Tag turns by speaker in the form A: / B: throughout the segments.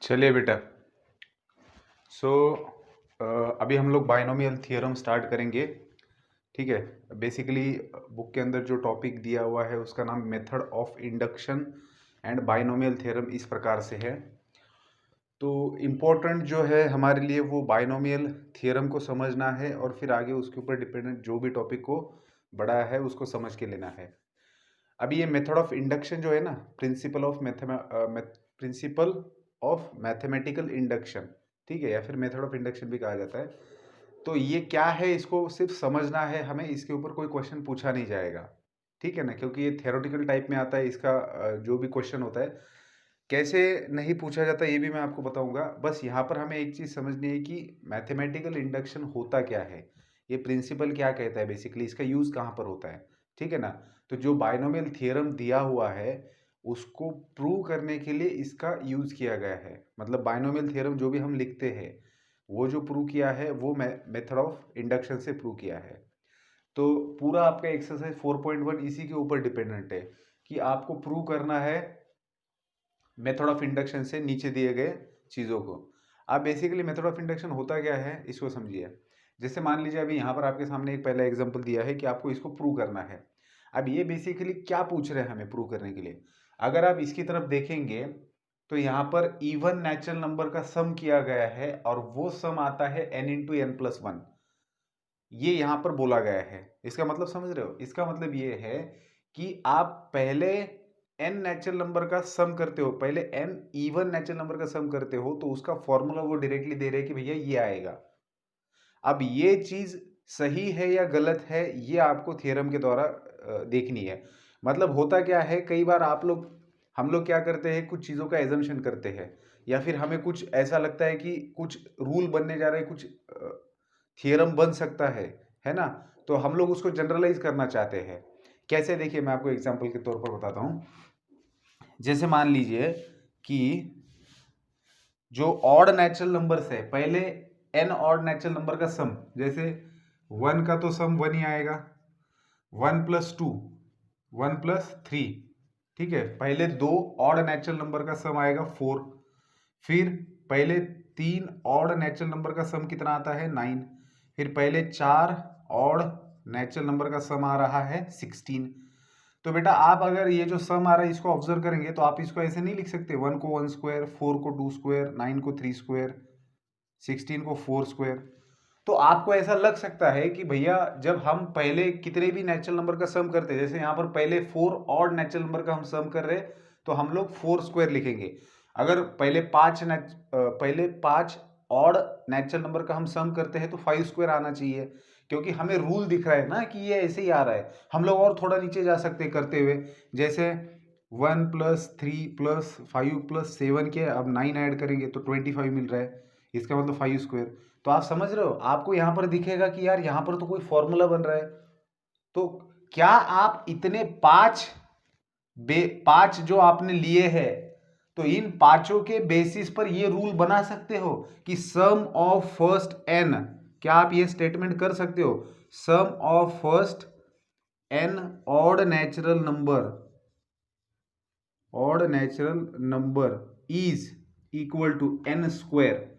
A: चलिए बेटा। सो अभी हम लोग बाइनोमियल थियरम स्टार्ट करेंगे। ठीक है। बेसिकली बुक के अंदर जो टॉपिक दिया हुआ है उसका नाम method of induction and binomial theorem इस प्रकार से है। तो इम्पोर्टेंट जो है हमारे लिए वो बाइनोमियल थियरम को समझना है और फिर आगे उसके ऊपर डिपेंडेंट जो भी टॉपिक को बढ़ा है उसको समझ के लेना है। अभी ये मेथड ऑफ इंडक्शन जो है ना, प्रिंसिपल ऑफ मैथमेटिकल इंडक्शन, ठीक है, या फिर मेथड ऑफ इंडक्शन भी कहा जाता है। तो ये क्या है इसको सिर्फ समझना है हमें, इसके ऊपर कोई क्वेश्चन पूछा नहीं जाएगा, ठीक है ना, क्योंकि ये थियोरेटिकल टाइप में आता है। इसका जो भी क्वेश्चन होता है कैसे नहीं पूछा जाता ये भी मैं आपको बताऊंगा। बस यहाँ पर हमें एक चीज़ समझनी है कि मैथमेटिकल इंडक्शन होता क्या है, ये प्रिंसिपल क्या कहता है, बेसिकली इसका यूज़ कहाँ पर होता है, ठीक है ना। तो जो बाइनोमियल थियरम दिया हुआ है उसको प्रूव करने के लिए इसका यूज़ किया गया है। मतलब बाइनोमियल थियरम जो भी हम लिखते हैं वो जो प्रूव किया है वो मेथड ऑफ इंडक्शन से प्रूव किया है। तो पूरा आपका एक्सरसाइज 4.1 इसी के ऊपर डिपेंडेंट है कि आपको प्रूव करना है मेथड ऑफ इंडक्शन से नीचे दिए गए चीज़ों को। अब बेसिकली मेथड ऑफ इंडक्शन होता क्या है इसको समझिए। जैसे मान लीजिए अभी यहाँ पर आपके सामने एक पहला एग्जांपल दिया है कि आपको इसको प्रूव करना है। अब ये बेसिकली क्या पूछ रहे हैं हमें प्रूव करने के लिए। अगर आप इसकी तरफ देखेंगे तो यहाँ पर इवन नेचुरल नंबर का सम किया गया है और वो सम आता है n into n plus one. ये यहाँ पर बोला गया है। इसका मतलब समझ रहे हो, इसका मतलब ये है कि आप पहले n नेचुरल नंबर का सम करते हो, पहले n इवन नेचुरल नंबर का सम करते हो तो उसका फॉर्मूला वो डायरेक्टली दे रहे हैं कि भैया ये आएगा। अब ये चीज सही है या गलत है ये आपको थ्योरम के द्वारा देखनी है। मतलब होता क्या है, कई बार हम लोग क्या करते हैं, कुछ चीज़ों का एजम्पशन करते हैं या फिर हमें कुछ ऐसा लगता है कि कुछ रूल बनने जा रहे हैं, कुछ थियरम बन सकता है ना। तो हम लोग उसको जनरलाइज करना चाहते हैं। कैसे, देखिए मैं आपको एग्जांपल के तौर पर बताता हूँ। जैसे मान लीजिए कि जो ऑड नेचुरल नंबर्स है, पहले एन ऑड नेचुरल नंबर का सम, जैसे 1 का तो सम 1 ही आएगा, 1 प्लस 2, 1 प्लस 3, ठीक है। पहले दो ऑड नेचुरल नंबर का सम आएगा 4। फिर पहले तीन ऑड नेचुरल नंबर का सम कितना आता है 9। फिर पहले चार ऑड नेचुरल नंबर का सम आ रहा है 16। तो बेटा आप अगर ये जो सम आ रहा है इसको ऑब्जर्व करेंगे तो आप इसको ऐसे नहीं लिख सकते, 1 को 1 स्क्वायर, 4 को 2 स्क्वायर, 9 को 3 स्क्वायर, 16 को 4 स्क्वायर। तो आपको ऐसा लग सकता है कि भैया जब हम पहले कितने भी नेचुरल नंबर का सम करते हैं, जैसे यहाँ पर पहले 4 ऑड नेचुरल नंबर का हम सम कर रहे हैं तो हम लोग 4 स्क्वायर लिखेंगे। अगर पहले पांच ऑड नेचुरल नंबर का हम सम करते हैं तो 5 स्क्वायर आना चाहिए, क्योंकि हमें रूल दिख रहा है ना कि ये ऐसे ही आ रहा है। हम लोग और थोड़ा नीचे जा सकते हैं करते हुए, जैसे 1 प्लस 3 प्लस 5 प्लस 7 के अब 9 ऐड करेंगे तो 25 मिल रहा है, इसका मतलब 5 स्क्वायर। तो आप समझ रहे हो, आपको यहाँ पर दिखेगा कि यार यहाँ पर तो कोई फॉर्मूला बन रहा है। तो क्या आप इतने पांच जो आपने लिए हैं तो इन पांचों के बेसिस पर ये रूल बना सकते हो कि सम ऑफ फर्स्ट एन, क्या आप ये स्टेटमेंट कर सकते हो, sum of first n odd natural number is equal to n square.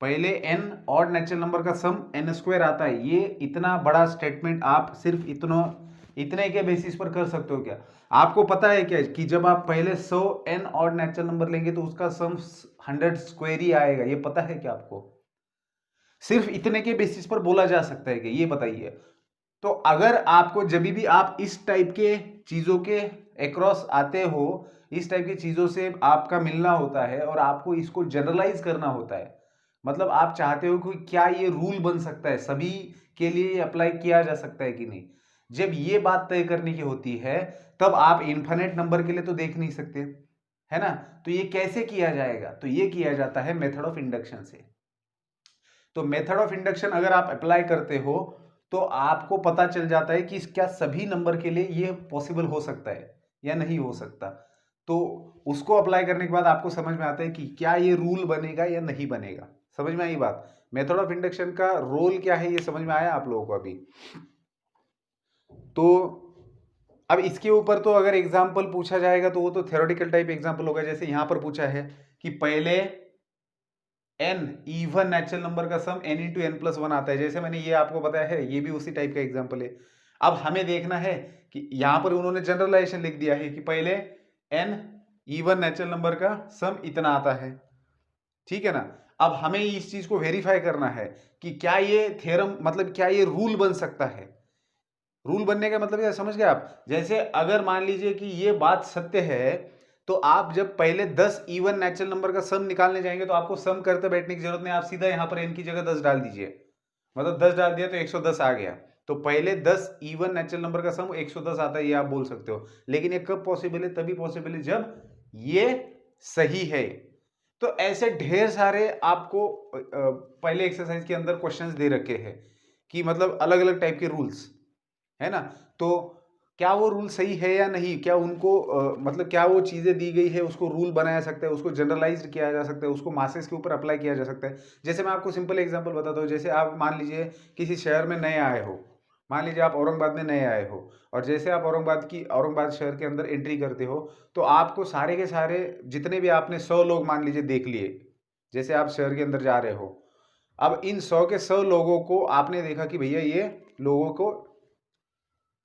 A: पहले n ऑड नेचुरल नंबर का सम n स्क्वायर आता है। ये इतना बड़ा स्टेटमेंट आप सिर्फ इतने के बेसिस पर कर सकते हो क्या? आपको पता है क्या कि जब आप पहले 100 n ऑड नेचुरल नंबर लेंगे तो उसका सम 100 स्क्वायर ही आएगा, ये पता है क्या आपको? सिर्फ इतने के बेसिस पर बोला जा सकता है कि ये बताइए। तो अगर आपको जब भी आप इस टाइप के चीजों के अक्रॉस आते हो, इस टाइप की चीजों से आपका मिलना होता है और आपको इसको जनरलाइज करना होता है, मतलब आप चाहते हो कि क्या ये रूल बन सकता है, सभी के लिए अप्लाई किया जा सकता है कि नहीं, जब ये बात तय करने की होती है तब आप इन्फिनिट नंबर के लिए तो देख नहीं सकते, है ना। तो ये कैसे किया जाएगा, तो ये किया जाता है मेथड ऑफ इंडक्शन से। तो मेथड ऑफ इंडक्शन अगर आप अप्लाई करते हो तो आपको पता चल जाता है कि क्या सभी नंबर के लिए ये पॉसिबल हो सकता है या नहीं हो सकता। तो उसको अप्लाई करने के बाद आपको समझ में आता है कि क्या ये रूल बनेगा या नहीं बनेगा। समझ में आई बात? मेथड ऑफ इंडक्शन का रोल क्या है ये समझ में आया आप लोगों को अभी? तो अब इसके ऊपर तो अगर एग्जाम्पल पूछा जाएगा तो वो तो थ्योरेटिकल टाइप एग्जाम्पल होगा, जैसे यहां पर पूछा है कि पहले n इवन नेचुरल नंबर का sum n into n plus one आता है, जैसे मैंने ये आपको बताया है, ये भी उसी टाइप का एग्जाम्पल है। अब हमें देखना है कि यहां पर उन्होंने जनरलाइजेशन लिख दिया है कि पहले n इवन नेचुरल नंबर का सम इतना आता है, ठीक है ना। अब हमें इस चीज को वेरीफाई करना है कि क्या ये थ्योरम मतलब क्या ये रूल बन सकता है। रूल बनने का मतलब क्या समझ गए आप, जैसे अगर मान लीजिए कि ये बात सत्य है तो आप जब पहले 10 इवन नेचुरल नंबर का सम निकालने जाएंगे तो आपको सम करते बैठने की जरूरत नहीं, आप सीधा यहां पर n की जगह 10 डाल दीजिए, मतलब 10 डाल दिया तो 110 आ गया। तो पहले 10 इवन नेचुरल नंबर का सम 110 आता है, ये आप बोल सकते हो। लेकिन ये कब पॉसिबल है, तभी पॉसिबल है जब ये सही है। तो ऐसे ढेर सारे आपको पहले एक्सरसाइज के अंदर क्वेश्चंस दे रखे हैं कि मतलब अलग अलग टाइप के रूल्स है ना। तो क्या वो रूल सही है या नहीं, क्या उनको मतलब क्या वो चीजें दी गई है उसको रूल बनाया सकता है, उसको जनरलाइज किया जा सकता है, उसको मासेस के ऊपर अप्लाई किया जा सकता है। जैसे मैं आपको सिंपल एग्जांपल बताता हूँ, जैसे आप मान लीजिए किसी शहर में नए आए हो, मान लीजिए आप औरंगाबाद में नए आए हो, और जैसे आप औरंगाबाद शहर के अंदर एंट्री करते हो तो आपको सारे के सारे जितने भी आपने 100 लोग मान लीजिए देख लिए, जैसे आप शहर के अंदर जा रहे हो। अब इन 100 के 100 लोगों को आपने देखा कि भैया ये लोगों को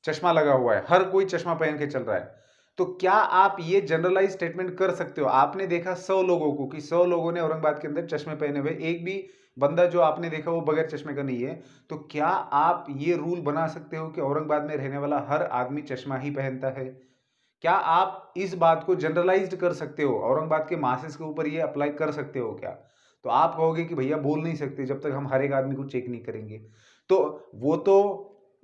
A: चश्मा लगा हुआ है, हर कोई चश्मा पहन के चल रहा है। तो क्या आप ये जनरलाइज स्टेटमेंट कर सकते हो, आपने देखा 100 लोगों को कि 100 लोगों ने औरंगाबाद के अंदर चश्मे पहने हुए, एक भी बंदा जो आपने देखा वो बगैर चश्मे का नहीं है। तो क्या आप ये रूल बना सकते हो कि औरंगाबाद में रहने वाला हर आदमी चश्मा ही पहनता है? क्या आप इस बात को जनरलाइज्ड कर सकते हो, औरंगाबाद के मासेस के ऊपर ये अप्लाई कर सकते हो क्या? तो आप कहोगे कि भैया बोल नहीं सकते जब तक हम हर एक आदमी को चेक नहीं करेंगे। तो वो तो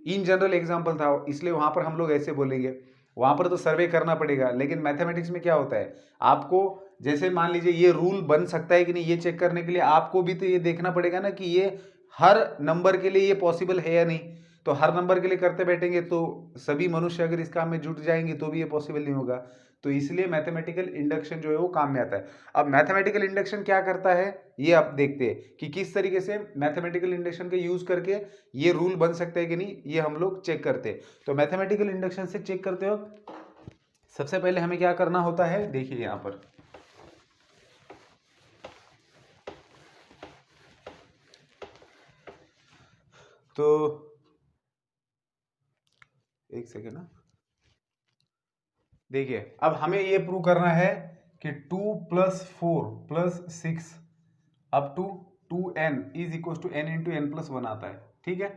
A: इन जनरल एग्जांपल था, इसलिए वहां पर हम लोग ऐसे बोलेंगे, वहां पर तो सर्वे करना पड़ेगा। लेकिन मैथमेटिक्स में क्या होता है, आपको जैसे मान लीजिए ये रूल बन सकता है कि नहीं, ये चेक करने के लिए आपको भी तो ये देखना पड़ेगा ना कि ये हर नंबर के लिए ये पॉसिबल है या नहीं। तो हर नंबर के लिए करते बैठेंगे तो सभी मनुष्य अगर इस काम में जुट जाएंगे तो भी ये पॉसिबल नहीं होगा। तो इसलिए मैथमेटिकल इंडक्शन जो है वो काम में आता है। अब मैथमेटिकल इंडक्शन क्या करता है ये आप देखते हैं कि किस तरीके से मैथमेटिकल इंडक्शन का यूज करके ये रूल बन सकते हैं कि नहीं, ये हम लोग चेक करते हैं। तो मैथमेटिकल इंडक्शन से चेक करते हो सबसे पहले हमें क्या करना होता है, देखिए यहां पर तो एक सेकेंड ना, देखिए अब हमें ये प्रूव करना है कि 2 + 4 + 6 up to 2n is equal to n into n plus one आता है, ठीक है।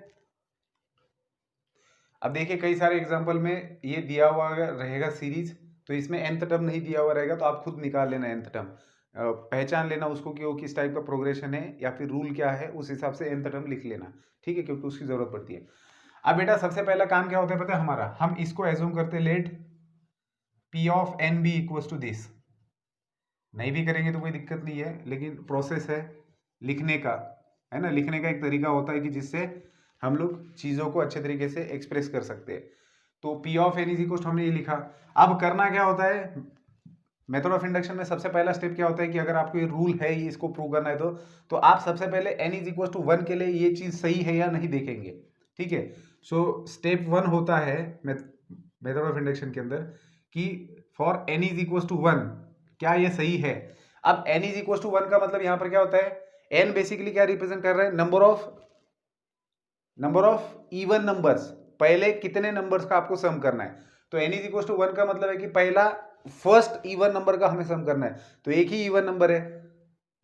A: अब देखिए कई सारे एग्जांपल में ये दिया हुआ रहेगा सीरीज, तो इसमें nth टर्म नहीं दिया हुआ रहेगा, तो आप खुद निकाल लेना nth टर्म, पहचान लेना उसको कि वो किस टाइप का प्रोग्रेशन है या फिर रूल क्या है, उस हिसाब से nth टर्म लिख लेना, ठीक है, क्योंकि उसकी जरूरत पड़ती है। अब बेटा सबसे पहला काम क्या होता है पता है हमारा, हम इसको एज्यूम करते हैं let p of n be equals to this. नहीं भी करेंगे तो कोई दिक्कत नहीं है, लेकिन प्रोसेस है लिखने का, है ना, लिखने का एक तरीका होता है कि जिससे हम लोग चीज़ों को अच्छे तरीके से एक्सप्रेस कर सकते हैं। तो p of n is equal हमने ये लिखा। अब करना क्या होता है, मेथड ऑफ इंडक्शन में सबसे पहला स्टेप क्या होता है कि अगर आपको ये रूल है ये इसको प्रूव करना है तो आप सबसे पहले n इज इक्वल टू 1 के लिए ये चीज़ सही है या नहीं देखेंगे, ठीक है। सो स्टेप 1 होता है मेथड ऑफ इंडक्शन के अंदर कि for n is equal to 1 क्या ये सही है। अब n इज इक्वल टू 1 का मतलब यहां पर क्या होता है, n बेसिकली क्या रिप्रेजेंट कर रहा है, नंबर ऑफ इवन नंबर्स, पहले कितने नंबर्स का आपको सम करना है। तो n इज इक्वल टू 1 का मतलब है कि पहला फर्स्ट इवन नंबर का हमें सम करना है, तो एक ही इवन नंबर है।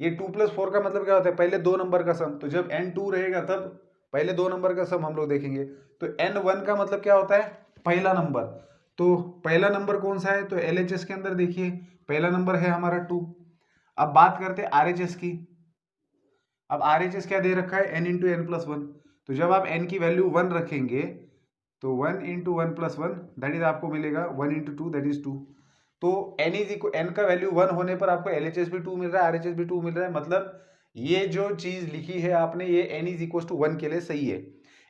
A: ये 2 + 4 का मतलब क्या होता है, पहले दो नंबर का सम, तो जब n2 रहेगा तब पहले दो नंबर का सम हम लोग देखेंगे। तो n1 का मतलब क्या होता है, पहला नंबर। तो पहला नंबर कौन सा है, तो LHS के अंदर देखिए पहला नंबर है हमारा 2। अब बात करते हैं RHS की। अब RHS क्या दे रखा है, n into n plus one. तो जब आप n की वैल्यू 1 रखेंगे तो 1 इंटू 1 + 1 दैट इज आपको मिलेगा 1 इंटू 2 दैट इज 2। तो n इज इक्वल n का वैल्यू 1 होने पर आपको LHS भी 2 मिल रहा है, RHS भी 2 मिल रहा है, मतलब ये जो चीज लिखी है आपने ये n इज इक्वल टू 1 के लिए सही है।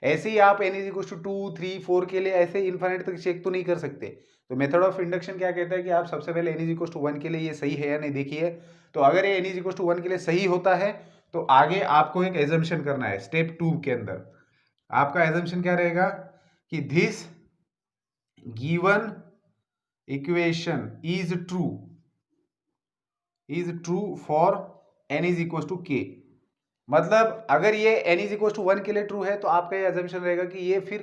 A: ऐसे ही आप n इज इक्वल टू 2 3 4 के लिए ऐसे इनफाइनाइट तक चेक तो नहीं कर सकते। तो मेथड ऑफ इंडक्शन क्या कहता है कि आप सबसे पहले n इज इक्वल टू 1 के लिए ये सही है या नहीं देखिए। तो अगर ये n इज इक्वल टू 1 के लिए सही होता है तो आगे आपको एक एजम्पशन करना है स्टेप 2 के अंदर। आपका एजम्पशन क्या रहेगा कि this given equation is true for n is equal to k. मतलब अगर ये n इज इक्वल टू 1 के लिए ट्रू है तो आपका ये एजम्पशन रहेगा कि ये फिर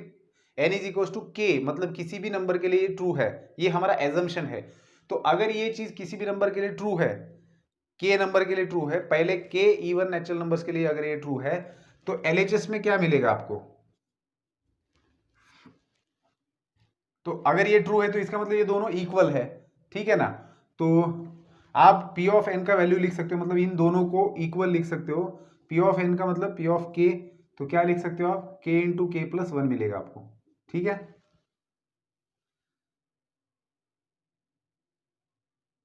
A: n is equal to k, मतलब किसी भी नंबर के लिए ट्रू है, ये हमारा एजम्पशन है। तो अगर ये चीज किसी भी नंबर के लिए ट्रू है, के नंबर के लिए ट्रू है, पहले के इवन नेचुरल नंबर्स के लिए अगर ये ट्रू है, तो एलएचएस में क्या मिलेगा आपको? तो अगर ये ट्रू है तो इसका मतलब ये दोनों इक्वल है, ठीक है ना। तो आप P ऑफ n का वैल्यू लिख सकते हो, मतलब इन दोनों को इक्वल लिख सकते हो। P ऑफ n का मतलब P ऑफ k, तो क्या लिख सकते हो आप? k इंटू के प्लस 1 मिलेगा आपको, ठीक है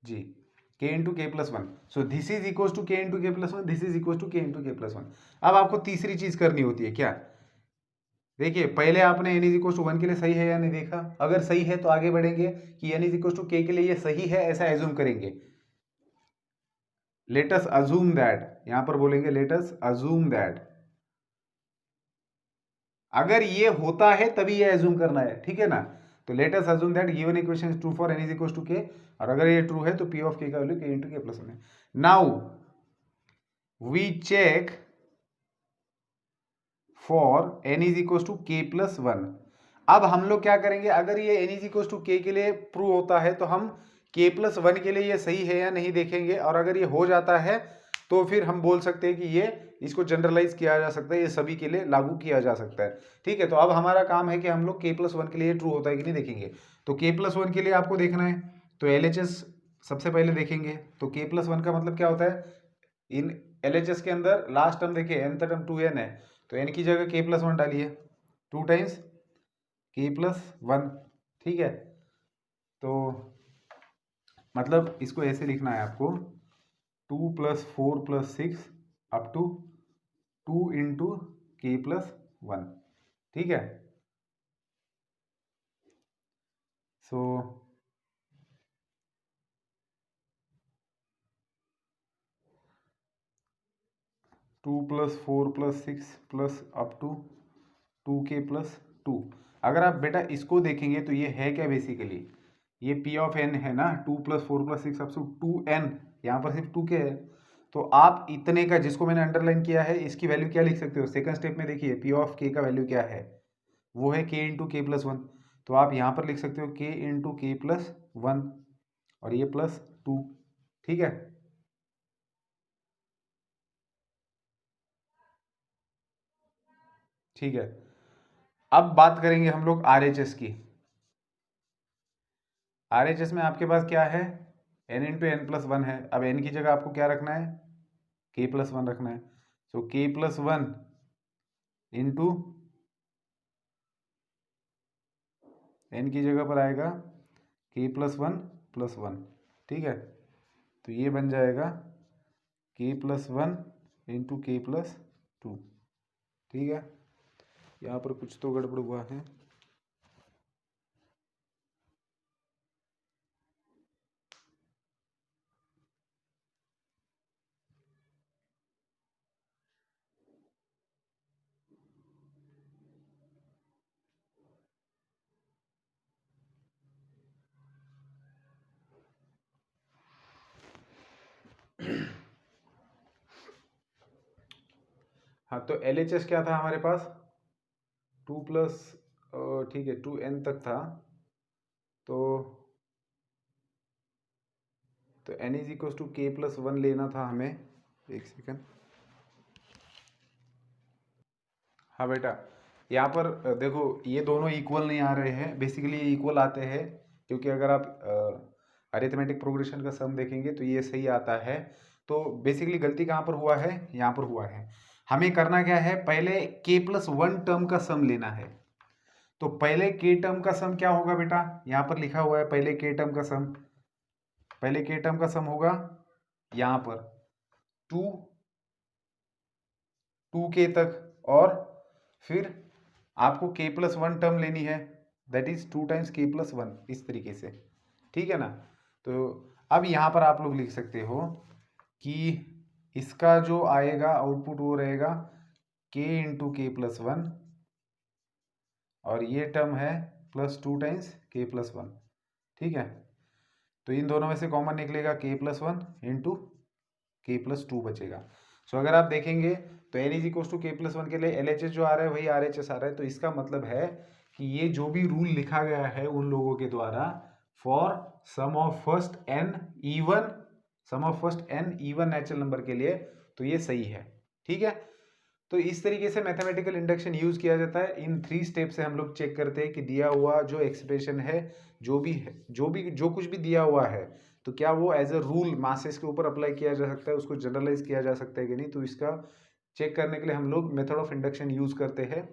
A: जी। k into k plus 1, so this is equal to k into k plus 1, this is equal to k into k plus 1। अब आपको तीसरी चीज करनी होती है क्या? देखिए, पहले आपने n इज इक्वल टू 1 के लिए सही है या नहीं देखा। अगर सही है तो आगे बढ़ेंगे कि n इज इक्वल टू के लिए ये सही है, ऐसा एज्यूम करेंगे। लेट अस अज्यूम दैट, यहां पर बोलेंगे लेट अस अज्यूम दैट। अगर ये होता है तभी ये एज्यूम करना है, ठीक है ना। तो let us assume that given equation is true for n is equal to k, और अगर ये ट्रू है तो p ऑफ k का value k into k plus 1 है। Now we check for n is equal to k plus 1। अब हम लोग क्या करेंगे, अगर ये n इज इक्वल टू के लिए प्रूव होता है तो हम k प्लस 1 के लिए ये सही है या नहीं देखेंगे, और अगर ये हो जाता है तो फिर हम बोल सकते हैं कि ये इसको जनरलाइज किया जा सकता है, ये सभी के लिए लागू किया जा सकता है, ठीक है। तो अब हमारा काम है कि हम लोग k प्लस 1 के लिए ट्रू होता है कि नहीं देखेंगे। तो k प्लस 1 के लिए आपको देखना है, तो LHS सबसे पहले देखेंगे। तो k प्लस 1 का मतलब क्या होता है? इन LHS के अंदर लास्ट टर्म देखिए, nth टर्म 2n है, तो n की जगह k प्लस 1 डालिए, 2 टाइम्स k प्लस 1, ठीक है। तो मतलब इसको ऐसे लिखना है आपको, 2 plus 4 plus 6 up to 2 into k plus 1, ठीक है। So 2 plus 4 plus 6 plus up to 2k plus 2। अगर आप बेटा इसको देखेंगे तो ये है क्या बेसिकली, ये p ऑफ n है ना, 2 plus 4 plus 6 up to 2n, यहाँ पर सिर्फ 2k है। तो आप इतने का जिसको मैंने अंडरलाइन किया है, इसकी वैल्यू क्या लिख सकते हो? सेकंड स्टेप में देखिए, p ऑफ k का वैल्यू क्या है, वो है k इंटू के प्लस 1। तो आप यहाँ पर लिख सकते हो k इंटू के प्लस 1, और ये प्लस 2, ठीक है। ठीक है, अब बात करेंगे हम लोग RHS की। RHS में आपके पास क्या है? n इंटू एन प्लस 1 है। अब n की जगह आपको क्या रखना है? k प्लस 1 रखना है। सो k प्लस 1 इंटू n की जगह पर आएगा k प्लस 1, ठीक है। तो ये बन जाएगा k plus 1 into k plus 2, ठीक है। यहाँ पर कुछ तो गड़बड़ हुआ है। हाँ, तो LHS क्या था हमारे पास? 2 प्लस, ठीक है, 2n तक था। तो n is equal to k plus 1 लेना था हमें। एक सेकंड, हाँ बेटा, यहाँ पर देखो, ये दोनों इक्वल नहीं आ रहे हैं, बेसिकली ये इक्वल आते हैं, क्योंकि अगर आप अरिथमेटिक प्रोग्रेशन का सम देखेंगे तो ये सही आता है। तो बेसिकली गलती कहाँ पर हुआ है? यहाँ पर हुआ है। हमें करना क्या है, पहले k प्लस 1 टर्म का सम लेना है। तो पहले k टर्म का सम क्या होगा बेटा? यहाँ पर लिखा हुआ है पहले k टर्म का सम। पहले k टर्म का सम होगा यहाँ पर 2k तक, और फिर आपको k प्लस 1 टर्म लेनी है, that is 2 times k plus 1, इस तरीके से, ठीक है ना। तो अब यहाँ पर आप लोग लिख सकते हो कि इसका जो आएगा आउटपुट वो रहेगा k इंटू के प्लस 1, और ये टर्म है प्लस 2 टाइम्स k+1, ठीक है। तो इन दोनों में से कॉमन निकलेगा k+1 इंटू k+2 बचेगा। सो अगर आप देखेंगे तो n = k+1 के लिए LHS जो आ रहा है वही RHS आ रहा है। तो इसका मतलब है कि ये जो भी रूल लिखा गया है उन लोगों के द्वारा for sum of first n even natural number के लिए, तो ये सही है, ठीक है। तो इस तरीके से मैथमेटिकल इंडक्शन यूज किया जाता है। इन 3 स्टेप से हम लोग चेक करते हैं कि दिया हुआ जो एक्सप्रेशन है, जो कुछ भी दिया हुआ है, तो क्या वो एज अ रूल मासेस के ऊपर अप्लाई किया जा सकता है, उसको जनरलाइज किया जा सकता है कि नहीं। तो इसका चेक करने के लिए हम लोग मेथड ऑफ इंडक्शन यूज करते हैं।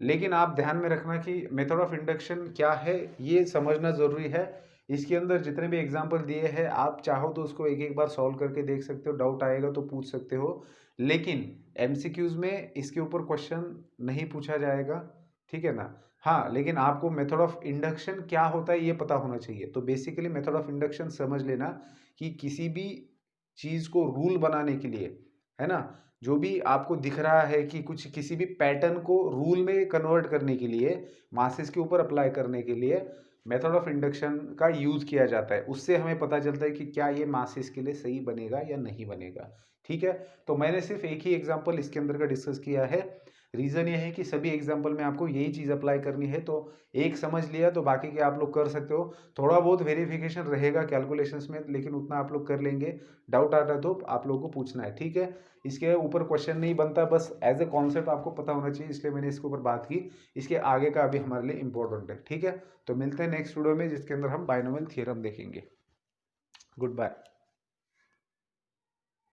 A: लेकिन आप ध्यान में रखना कि मेथड ऑफ इंडक्शन क्या है ये समझना जरूरी है। इसके अंदर जितने भी एग्जाम्पल दिए हैं आप चाहो तो उसको एक एक बार सॉल्व करके देख सकते हो, डाउट आएगा तो पूछ सकते हो। लेकिन एमसीक्यूज में इसके ऊपर क्वेश्चन नहीं पूछा जाएगा, ठीक है ना। हाँ, लेकिन आपको मेथड ऑफ इंडक्शन क्या होता है ये पता होना चाहिए। तो बेसिकली मेथड ऑफ इंडक्शन समझ लेना कि किसी भी चीज को रूल बनाने के लिए, है ना, जो भी आपको दिख रहा है कि कुछ किसी भी पैटर्न को रूल में कन्वर्ट करने के लिए, मासेस के ऊपर अप्लाई करने के लिए मेथड ऑफ इंडक्शन का यूज किया जाता है। उससे हमें पता चलता है कि क्या ये मासेस के लिए सही बनेगा या नहीं बनेगा, ठीक है। तो मैंने सिर्फ एक ही एग्जांपल इसके अंदर का डिस्कस किया है। रीजन ये है कि सभी एग्जांपल में आपको यही चीज अप्लाई करनी है। तो एक समझ लिया तो बाकी के आप लोग कर सकते हो। थोड़ा बहुत वेरिफिकेशन रहेगा कैलकुलेशंस में, लेकिन उतना आप लोग कर लेंगे। डाउट आता है तो आप लोगों को पूछना है, ठीक है। इसके ऊपर क्वेश्चन नहीं बनता, बस एज ए कॉन्सेप्ट आपको पता होना चाहिए, इसलिए मैंने इसके ऊपर बात की। इसके आगे का अभी हमारे लिए इंपॉर्टेंट है, ठीक है। तो मिलते हैं नेक्स्ट वीडियो में जिसके अंदर हम बाइनोमियल थ्योरम देखेंगे। Good bye.